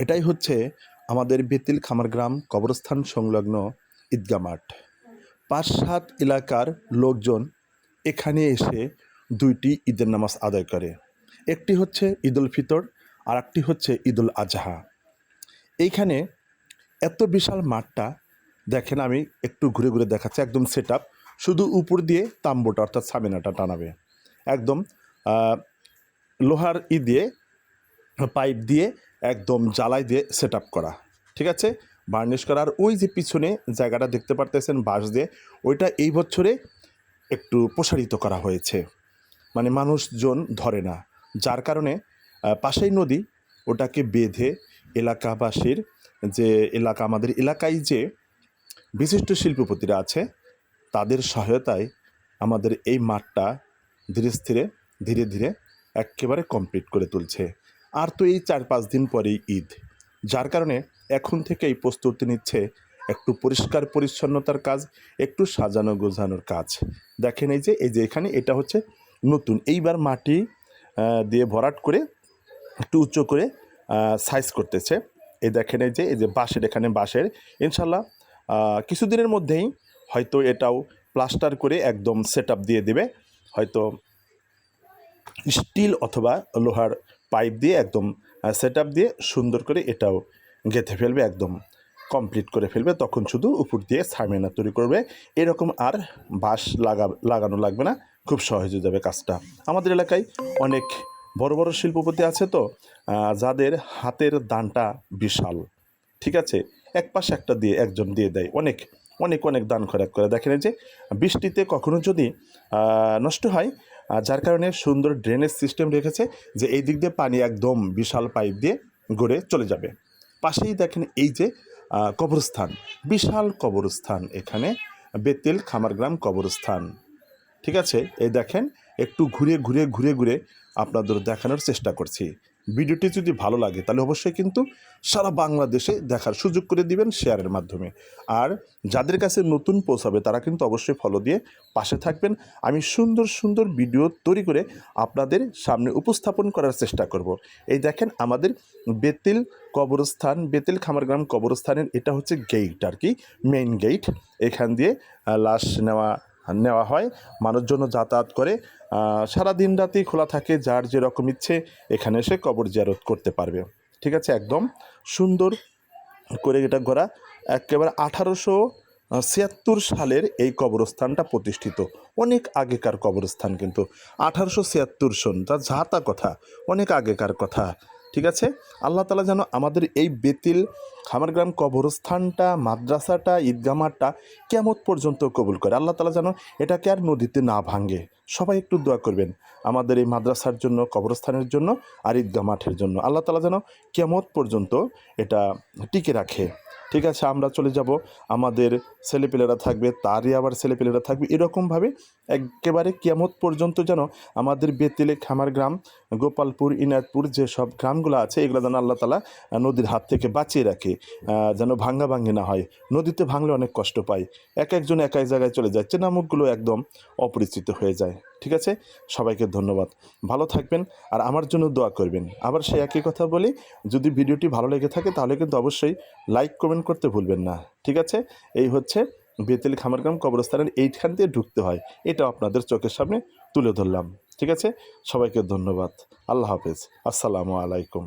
এটাই হচ্ছে আমাদের বেতিল খামারগ্রাম কবরস্থান সংলগ্ন ঈদগাহ মাঠ। ৫-৭ এলাকার লোকজন এখানে এসে ২টি ঈদের নামাজ আদায় করে। একটি হচ্ছে ঈদুল ফিতর, আর একটি হচ্ছে ঈদুল আজহা। এইখানে এত বিশাল মাঠটা দেখেন, আমি একটু ঘুরে ঘুরে দেখাচ্ছি। একদম সেট আপ, শুধু উপর দিয়ে তাম্বুটা অর্থাৎ সামিনাটা টানাবে। একদম লোহার দিয়ে পাইপ দিয়ে একদম জ্বালাই দিয়ে সেট আপ করা, ঠিক আছে, বার্নিশ করা। আর ওই যে পিছনে জায়গাটা দেখতে পারতেছেন বাঁশ দিয়ে, ওইটা এই বছরে একটু প্রসারিত করা হয়েছে, মানে মানুষজন ধরে না, যার কারণে পাশেই নদী, ওটাকে বেঁধে এলাকাবাসীর যে এলাকা, আমাদের এলাকায় যে বিশিষ্ট শিল্পপতিরা আছে তাদের সহায়তায় আমাদের এই মাঠটা ধীরে ধীরে একেবারে কমপ্লিট করে তুলছে। আর তো এই 4-5 দিন পরেই ঈদ, যার কারণে এখন থেকেই প্রস্তুতি নিচ্ছে একটু পরিষ্কার পরিচ্ছন্নতার কাজ, একটু সাজানো গোছানোর কাজ। দেখেন এই যে এখানে এটা হচ্ছে নতুন, এইবার মাটি দিয়ে ভরাট করে একটু উঁচু করে সাইজ করতেছে। এই দেখেন এই যে বাঁশের, এখানে বাঁশের ইনশাল্লাহ কিছুদিনের মধ্যেই হয়তো এটাও প্লাস্টার করে একদম সেট আপ দিয়ে দেবে, হয়তো স্টিল অথবা লোহার পাইপ দিয়ে একদম সেট আপ দিয়ে সুন্দর করে এটাও গেঁথে ফেলবে, একদম কমপ্লিট করে ফেলবে। তখন শুধু উপর দিয়ে সামিয়ানা তৈরি করবে, এরকম আর বাঁশ লাগানো লাগবে না, খুব সহজ হয়ে যাবে কাজটা। আমাদের এলাকায় অনেক বড় বড় শিল্পপতি আছে তো, যাদের হাতের দানটা বিশাল, ঠিক আছে, এক পাশে একটা দিয়ে একজন দিয়ে দেয়, অনেক অনেক অনেক দান খয়রাত করে। দেখেন যে বৃষ্টিতে কখনো যদি নষ্ট হয়, যার কারণে সুন্দর ড্রেনেজ সিস্টেম রেখেছে, যে এই দিক দিয়ে পানি একদম বিশাল পাইপ দিয়ে গড়ে চলে যাবে। পাশেই দেখেন এই যে কবরস্থান, বিশাল কবরস্থান, এখানে বেতিল খামারগ্রাম কবরস্থান, ঠিক আছে। এই দেখেন, একটু ঘুরে ঘুরে ঘুরে ঘুরে আপনাদের দেখানোর চেষ্টা করছি। ভিডিওটি যদি ভালো লাগে তাহলে অবশ্যই কিন্তু সারা বাংলাদেশে দেখার সুযোগ করে দিবেন শেয়ারের মাধ্যমে। আর যাদের কাছে নতুন পৌঁছাবে তারা কিন্তু অবশ্যই ফলো দিয়ে পাশে থাকবেন। আমি সুন্দর সুন্দর ভিডিও তৈরি করে আপনাদের সামনে উপস্থাপন করার চেষ্টা করব। এই দেখেন আমাদের বেতিল কবরস্থান, বেতিল খামারগ্রাম কবরস্থানের এটা হচ্ছে গেট আর কি, মেইন গেট। এখান দিয়ে লাশ নেওয়া হয়, মানুষজন যাতায়াত করে, সারা দিন রাতেই খোলা থাকে, যার যেরকম ইচ্ছে এখানে এসে কবর জিয়ারত করতে পারবে, ঠিক আছে। একদম সুন্দর করে এটা গড়া, একেবারে 1876 সালের এই কবরস্থানটা প্রতিষ্ঠিত, অনেক আগেকার কবরস্থান, কিন্তু 1876 সন, যা তা কথা, অনেক আগেকার কথা, ঠিক আছে। আল্লাহ তাআলা যেন আমাদের এই বেতিল খামারগ্রাম কবরস্থানটা, মাদ্রাসাটা, ঈদগাহ মাঠটা কিয়ামত পর্যন্ত কবুল করে। আল্লাহ তাআলা যেন এটাকে আর নদীতে না ভাঙে। সবাই একটু দোয়া করবেন আমাদের এই মাদ্রাসার জন্য, কবরস্থানের জন্য, আর ঈদগাহ মাঠের জন্য। আল্লাহ তাআলা যেন কিয়ামত পর্যন্ত এটা টিকে রাখে, ঠিক আছে। আমরা চলে যাব, আমাদের ছেলেপেলেরা থাকবে, তারই আবার ছেলেপেলেরা থাকবে, এরকমভাবে একেবারে কিয়ামত পর্যন্ত যেন আমাদের বেতিলে খামারগ্রাম, গোপালপুর, ইনায়তপুর যেসব গ্রামগুলো আছে, এগুলো যেন আল্লাহ তাআলা নদীর হাত থেকে বাঁচিয়ে রাখে, যেন ভাঙ্গি না হয়। নদীতে ভাঙলে অনেক কষ্ট পায়, একজন এক জায়গায় চলে যায়, চেনামুখগুলো একদম অপরিচিত হয়ে যায়, ঠিক আছে। সবাইকে ধন্যবাদ, ভালো থাকবেন, আর আমার জন্য দোয়া করবেন। আবার সেই একই কথা বলি, যদি ভিডিওটি ভালো লেগে থাকে তাহলে কিন্তু অবশ্যই লাইক কমেন্ট করতে ভুলবেন না, ঠিক আছে। এই হচ্ছে বেতিল খামারগ্রাম কবরস্থানের এইখান দিয়ে ঢুকতে হয়, এটাও আপনাদের চোখের সামনে তুলে ধরলাম, ঠিক আছে। সবাইকে ধন্যবাদ, আল্লাহ হাফেজ, আসসালামু আলাইকুম।